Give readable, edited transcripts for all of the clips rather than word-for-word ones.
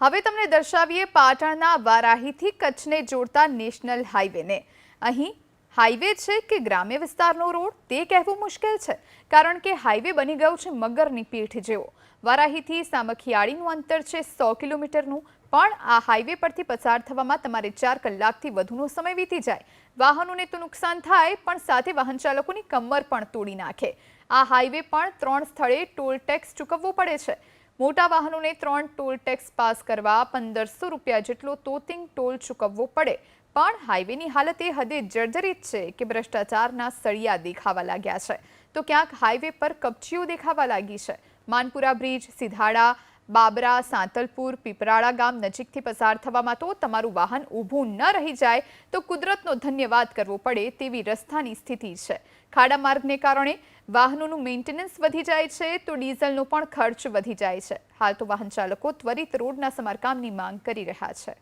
હવે તમને દર્શાવીએ પાટણના વારાહીથી કચ્છને જોડતા નેશનલ હાઈવેને। અહીં હાઈવે છે કે ગ્રામ્ય વિસ્તારનો રોડ તે કહેવું મુશ્કેલ છે, કારણ કે હાઈવે બની ગયો છે મગરની પીઠ જેવો। વારાહીથી સામખિયાળીનું અંતર છે 100 કિલોમીટરનું, પણ આ હાઈવે પરથી પસાર થવામાં તમારે 4 કલાકથી વધુનો સમય વીતી જાય। વાહનોને તો નુકસાન થાય, પણ સાથે વાહન ચાલકોની કમર પણ તોડી નાખે। આ હાઈવે પણ 3 સ્થળે ટોલ ટેક્સ ચૂકવવો પડે છે। મોટા વાહનોને 3 ટોલ ટેક્સ પાસ કરવા 1500 રૂપિયા જેટલો તોતિંગ ટોલ ચૂકવવો પડે। પણ હાઈવેની હાલત એ હદે જર્જરિત છે કે ભ્રષ્ટાચારના સળિયા દેખાવા લાગ્યા છે, તો ક્યાંક હાઈવે પર કપચીઓ દેખાવા લાગી છે। માનપુરા બ્રિજ, સિધાડા, બાબરા, સાંતલપુર, પીપરાળા ગામ નજીકથી પસાર થવામાં તો તમારું વાહન ઊભું ન રહી જાય તો કુદરતનો ધન્યવાદ કરવો પડે તેવી રસ્તાની સ્થિતિ છે। ખાડા માર્ગને કારણે વાહનોનું મેન્ટેનન્સ વધી જાય છે, તો ડીઝલનો પણ ખર્ચ વધી જાય છે। હાલ તો વાહન ચાલકો ત્વરિત રોડના સમારકામની માંગ કરી રહ્યા છે।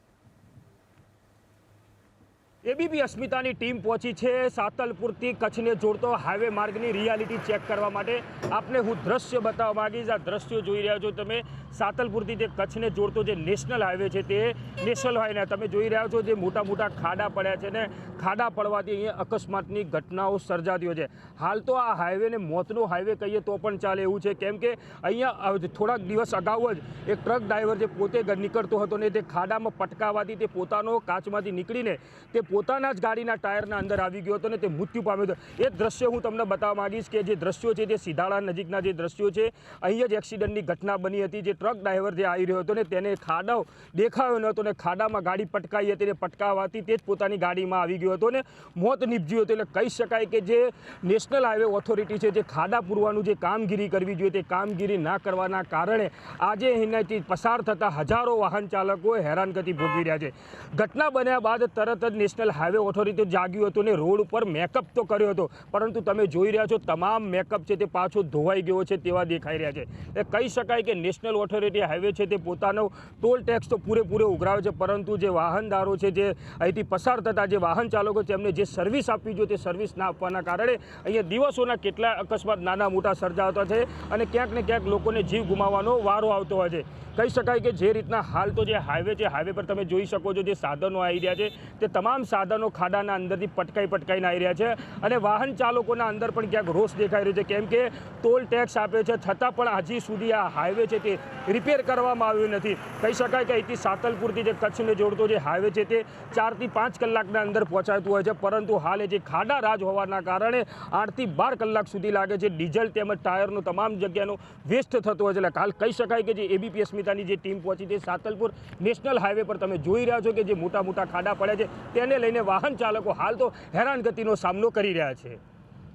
એબીપી અસ્મિતાની ટીમ પહોંચી છે સાતલપુરથી કચ્છને જોડતો હાઈવે માર્ગની રિયાલિટી ચેક કરવા માટે। આપને હું દ્રશ્ય બતાવવા માંગીશ। આ દ્રશ્યો જોઈ રહ્યા છો તમે, સાતલપુરથી જે કચ્છને જોડતો જે નેશનલ હાઈવે છે તે નેશનલ હાઈવે તમે જોઈ રહ્યા છો, જે મોટા મોટા ખાડા પડ્યા છે ને ખાડા પડવાથી અહીંયા અકસ્માતની ઘટનાઓ સર્જાતી હોય છે। હાલ તો આ હાઈવેને મોતનો હાઈવે કહીએ તો પણ ચાલે એવું છે, કેમ કે અહીંયા થોડાક દિવસ અગાઉ જ એક ટ્રક ડ્રાઈવર જે પોતે નીકળતો હતો ને તે ખાડામાં પટકાવાથી તે પોતાનો કાચમાંથી નીકળીને તે પોતાના જ ગાડીના ટાયરના અંદર આવી ગયો હતો ને તે મૃત્યુ પામ્યો હતો। એ દ્રશ્યો હું તમને બતાવવા માંગીશ કે જે દ્રશ્યો છે તે સિધાડા નજીકના જે દ્રશ્યો છે, અહીંયા જ એક્સિડન્ટની ઘટના બની હતી। જે ટ્રક ડ્રાઈવર જે આવી રહ્યો હતો ને તેને ખાડો દેખાયો ન હતો ને ખાડામાં ગાડી પટકાઈ હતી ને પટકાવાથી તે જ પોતાની ગાડીમાં આવી ગયો હતો ને મોત નીપજ્યું હતું। એટલે કહી શકાય કે જે નેશનલ હાઈવે ઓથોરિટી છે, જે ખાડા પૂરવાનું જે કામગીરી કરવી જોઈએ તે કામગીરી ના કરવાના કારણે આજે અહીંયાથી પસાર થતા હજારો વાહન ચાલકો હેરાનગતિ ભોગવી રહ્યા છે। ઘટના બન્યા બાદ તરત જ નેશનલ હાઈવે ઓથોરિટી જાગ્યું હતું ને રોડ ઉપર મેકઅપ તો કર્યો હતો, પરંતુ તમે જોઈ રહ્યા છો તમામ મેકઅપ છે તે પાછો ધોવાઈ ગયો છે તેવા દેખાઈ રહ્યા છે। એ કહી શકાય કે નેશનલ ઓથોરિટી હાઈવે છે તે પોતાનો ટોલ ટેક્સ તો પૂરેપૂરો ઉઘરાવે છે, પરંતુ જે વાહનદારો છે, જે અહીંથી પસાર થતા જે વાહન ચાલકો છે એમને જે સર્વિસ આપવી જોઈએ તે સર્વિસ ના આપવાના કારણે અહીંયા દિવસોના કેટલા અકસ્માત નાના મોટા સર્જાતા છે અને ક્યાંક ને ક્યાંક લોકોને જીવ ગુમાવવાનો વારો આવતો હોય છે। કહી શકાય કે જે રીતના હાલ તો જે હાઈવે છે, હાઈવે પર તમે જોઈ શકો છો જે સાધનો આવી રહ્યા છે તે તમામ સાધનો ખાડાના અંદરથી પટકાઈને આવી રહ્યા છે અને વાહન ચાલકોના અંદર પણ ક્યાંક રોષ દેખાઈ રહ્યો છે, કેમ કે ટોલ ટેક્સ આપે છે છતાં પણ હજી સુધી આ હાઈવે છે તે રિપેર કરવામાં આવ્યું નથી। કહી શકાય કે અહીંથી સાતલપુરથી જે કચ્છને જોડતો જે હાઈવે છે તે 4 થી 5 કલાકના અંદર પહોંચાડતું હોય છે, પરંતુ હાલ જે ખાડા રાજ હોવાના કારણે 8 થી 12 કલાક સુધી લાગે છે। ડીઝલ તેમજ ટાયરનો તમામ જગ્યાનો વેસ્ટ થતો હોય છે। એટલે હાલ કહી શકાય કે જે એબીપી અસ્મિતાની જે ટીમ પહોંચી તે સાતલપુર નેશનલ હાઈવે પર તમે જોઈ રહ્યા છો કે જે મોટા મોટા ખાડા પડ્યા છે તેને લઈને વાહન ચાલકો હાલ તો હેરાનગતિનો સામનો કરી રહ્યા છે।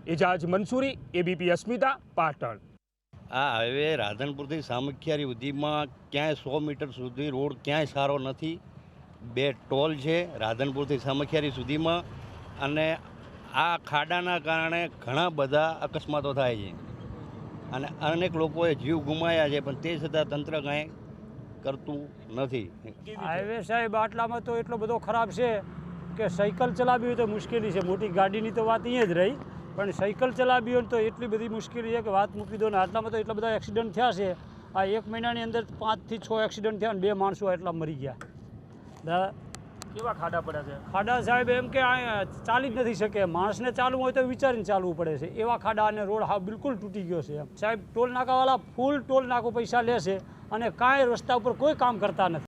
એજાજ મંસૂરી, એબીપી અસ્મિતા, પાટણ। આ હાઈવે રાધનપુરથી સામખિયારી સુધીમાં ક્યાંય 100 મીટર સુધી રોડ ક્યાંય સારો નથી। 2 ટોલ છે રાધનપુરથી સામખિયારી સુધીમાં, અને આ ખાડાના કારણે ઘણા બધા અકસ્માતો થાય છે અને અનેક લોકોએ જીવ ગુમાવ્યા છે, પણ તે છતાં તંત્ર કાંઈ કરતું નથી। હાઈવે સાહેબ આટલામાં તો એટલો બધો ખરાબ છે કે સાયકલ ચલાવવી હોય તો મુશ્કેલી છે। મોટી ગાડીની તો વાત અહીંયા જ રહી, પણ સાયકલ ચલાવવી હોય તો એટલી બધી મુશ્કેલી છે કે વાત મૂકી દો ને। આટલામાં તો એટલા બધા એક્સિડન્ટ થયા છે। આ 1 મહિનાની અંદર 5 થી 6 એક્સિડન્ટ થયા અને 2 માણસો એટલા મરી ગયા। કેવા ખાડા પડ્યા છે? ખાડા સાહેબ એમ કે ચાલી જ નથી શકે, માણસને ચાલવું હોય તો વિચારીને ચાલવું પડે છે એવા ખાડા, અને રોડ હા બિલકુલ તૂટી ગયો છે। સાહેબ ટોલ નાકાવાળા ફૂલ ટોલ નાકો પૈસા લે છે અને કાંઈ રસ્તા ઉપર કોઈ કામ કરતા નથી।